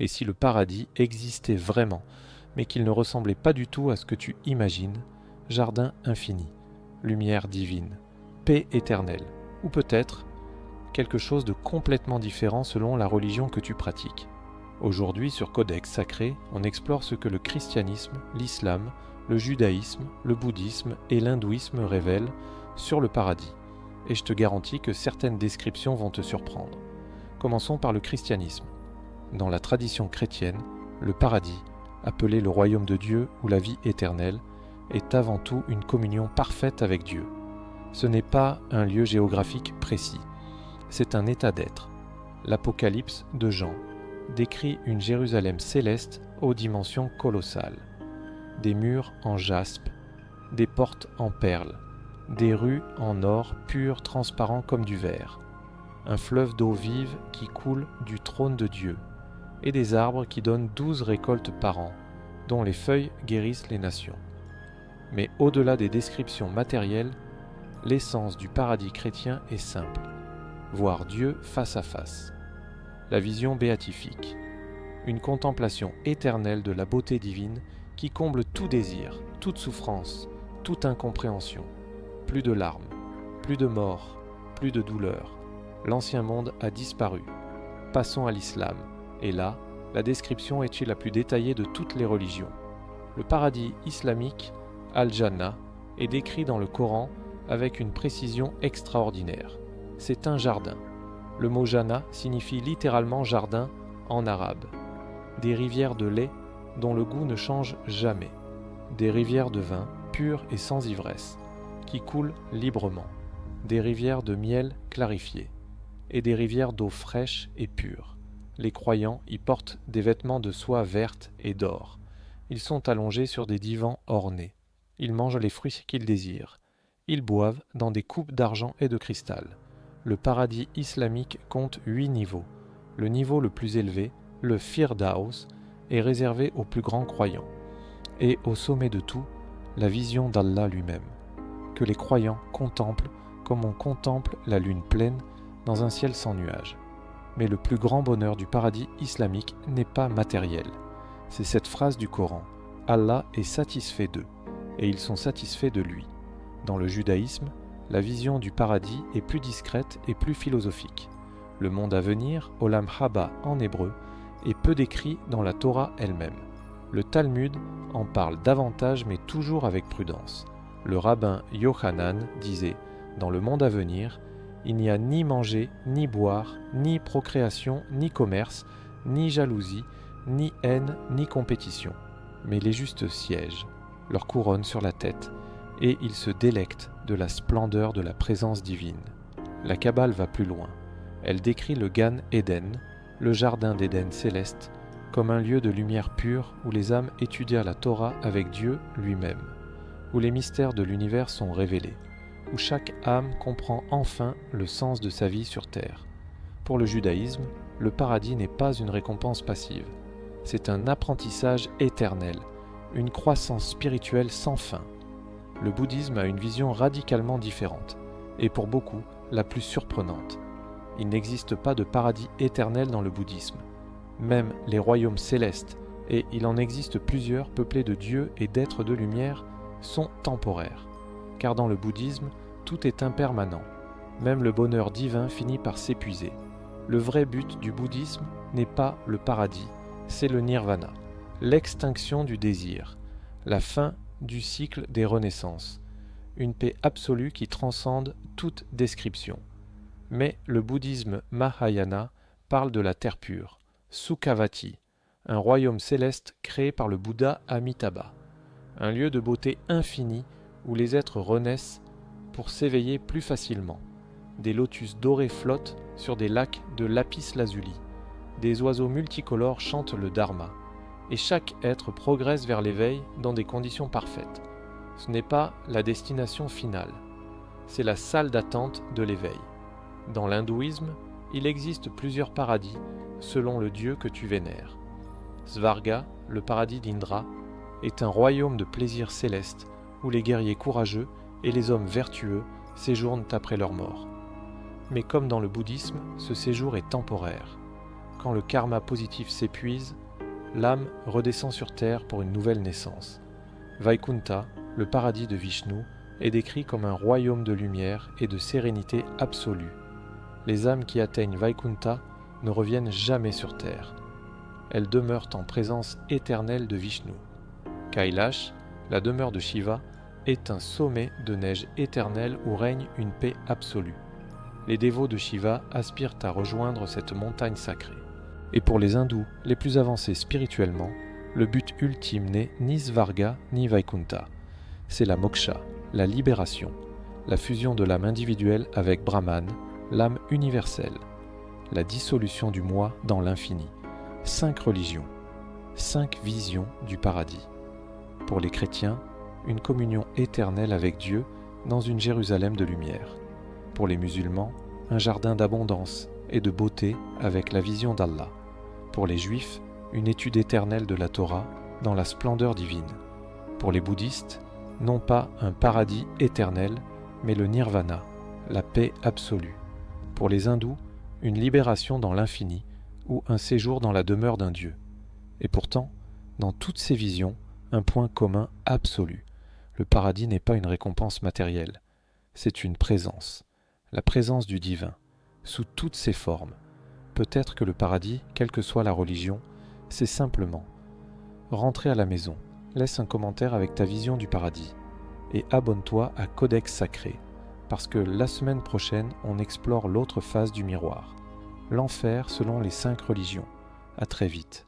et si le paradis existait vraiment, mais qu'il ne ressemblait pas du tout à ce que tu imagines, jardin infini, lumière divine, paix éternelle, ou peut-être quelque chose de complètement différent selon la religion que tu pratiques. Aujourd'hui, sur Codex Sacré, on explore ce que le christianisme, l'islam, le judaïsme, le bouddhisme et l'hindouisme révèlent sur le paradis, et je te garantis que certaines descriptions vont te surprendre. Commençons par le christianisme. Dans la tradition chrétienne, le paradis, appelé le royaume de Dieu ou la vie éternelle, est avant tout une communion parfaite avec Dieu. Ce n'est pas un lieu géographique précis, c'est un état d'être. L'Apocalypse de Jean décrit une Jérusalem céleste aux dimensions colossales. Des murs en jaspe, des portes en perles, des rues en or pur transparent comme du verre, un fleuve d'eau vive qui coule du trône de Dieu, et des arbres qui donnent 12 récoltes par an, dont les feuilles guérissent les nations. Mais au-delà des descriptions matérielles, l'essence du paradis chrétien est simple, voir Dieu face à face. La vision béatifique, une contemplation éternelle de la beauté divine qui comble tout désir, toute souffrance, toute incompréhension. Plus de larmes, plus de mort, plus de douleur. L'ancien monde a disparu. Passons à l'islam. Et là, la description est la plus détaillée de toutes les religions. Le paradis islamique, Al-Jannah, est décrit dans le Coran avec une précision extraordinaire. C'est un jardin. Le mot Jannah signifie littéralement jardin en arabe. Des rivières de lait dont le goût ne change jamais. Des rivières de vin pures et sans ivresse, qui coulent librement. Des rivières de miel clarifié. Et des rivières d'eau fraîche et pure. Les croyants y portent des vêtements de soie verte et d'or. Ils sont allongés sur des divans ornés. Ils mangent les fruits qu'ils désirent. Ils boivent dans des coupes d'argent et de cristal. Le paradis islamique compte 8 niveaux. Le niveau le plus élevé, le Firdaus, est réservé aux plus grands croyants. Et au sommet de tout, la vision d'Allah lui-même, que les croyants contemplent comme on contemple la lune pleine dans un ciel sans nuages. Mais le plus grand bonheur du paradis islamique n'est pas matériel. C'est cette phrase du Coran, Allah est satisfait d'eux, et ils sont satisfaits de lui. Dans le judaïsme, la vision du paradis est plus discrète et plus philosophique. Le monde à venir, Olam Haba en hébreu, est peu décrit dans la Torah elle-même. Le Talmud en parle davantage mais toujours avec prudence. Le rabbin Yochanan disait « Dans le monde à venir, il n'y a ni manger, ni boire, ni procréation, ni commerce, ni jalousie, ni haine, ni compétition. Mais les justes siègent, leur couronne sur la tête, et ils se délectent de la splendeur de la présence divine. » La Kabbale va plus loin. Elle décrit le Gan Eden, le jardin d'Éden céleste, comme un lieu de lumière pure où les âmes étudient la Torah avec Dieu lui-même, où les mystères de l'univers sont révélés, où chaque âme comprend enfin le sens de sa vie sur terre. Pour le judaïsme, le paradis n'est pas une récompense passive. C'est un apprentissage éternel, une croissance spirituelle sans fin. Le bouddhisme a une vision radicalement différente, et pour beaucoup, la plus surprenante. Il n'existe pas de paradis éternel dans le bouddhisme. Même les royaumes célestes, et il en existe plusieurs peuplés de dieux et d'êtres de lumière, sont temporaires. Car dans le bouddhisme, tout est impermanent. Même le bonheur divin finit par s'épuiser. Le vrai but du bouddhisme n'est pas le paradis, c'est le nirvana, l'extinction du désir, la fin du cycle des renaissances, une paix absolue qui transcende toute description. Mais le bouddhisme Mahayana parle de la terre pure, Sukhavati, un royaume céleste créé par le Bouddha Amitabha, un lieu de beauté infinie où les êtres renaissent pour s'éveiller plus facilement. Des lotus dorés flottent sur des lacs de lapis-lazuli, des oiseaux multicolores chantent le dharma, et chaque être progresse vers l'éveil dans des conditions parfaites. Ce n'est pas la destination finale, c'est la salle d'attente de l'éveil. Dans l'hindouisme, il existe plusieurs paradis selon le dieu que tu vénères. Svarga, le paradis d'Indra, est un royaume de plaisir céleste où les guerriers courageux et les hommes vertueux séjournent après leur mort. Mais comme dans le bouddhisme, ce séjour est temporaire. quand le karma positif s'épuise, l'âme redescend sur terre pour une nouvelle naissance. Vaikunta, le paradis de Vishnu, est décrit comme un royaume de lumière et de sérénité absolue. Les âmes qui atteignent Vaikunta ne reviennent jamais sur terre. Elles demeurent en présence éternelle de Vishnu. Kailash, la demeure de Shiva, est un sommet de neige éternelle où règne une paix absolue. Les dévots de Shiva aspirent à rejoindre cette montagne sacrée. Et pour les hindous les plus avancés spirituellement, le but ultime n'est ni Svarga ni Vaikunta. C'est la moksha, la libération, la fusion de l'âme individuelle avec Brahman, l'âme universelle, la dissolution du moi dans l'infini. 5 religions, 5 visions du paradis. Pour les chrétiens, une communion éternelle avec Dieu dans une Jérusalem de lumière. Pour les musulmans, un jardin d'abondance et de beauté avec la vision d'Allah. Pour les juifs, une étude éternelle de la Torah dans la splendeur divine. Pour les bouddhistes, non pas un paradis éternel, mais le nirvana, la paix absolue. Pour les hindous, une libération dans l'infini ou un séjour dans la demeure d'un Dieu. Et pourtant, dans toutes ces visions, un point commun absolu. Le paradis n'est pas une récompense matérielle, c'est une présence, la présence du divin, sous toutes ses formes. Peut-être que le paradis, quelle que soit la religion, c'est simplement rentrer à la maison, laisse un commentaire avec ta vision du paradis et abonne-toi à Codex Sacré, parce que la semaine prochaine, on explore l'autre face du miroir, l'enfer selon les 5 religions. À très vite.